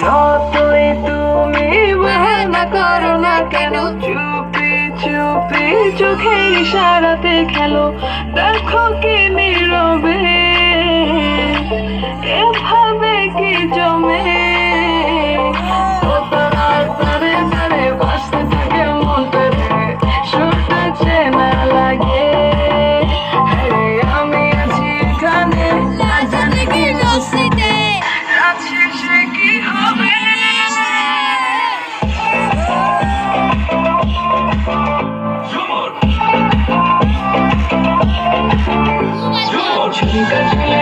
যতই তুমি বাহানা করো না কেন, চুপি চুপি চোখের ইশারাতে খেলো। দেখো কি নীরবে এভাবে কি জমে, তারে তারে বাঁচতে থাকে মনটাতে, সুরটা চেনা লাগে। আমি আছি এখানে, না জানি কি মসজিদে রাত শেষে কি হবে। ঝুমকা ঝুলে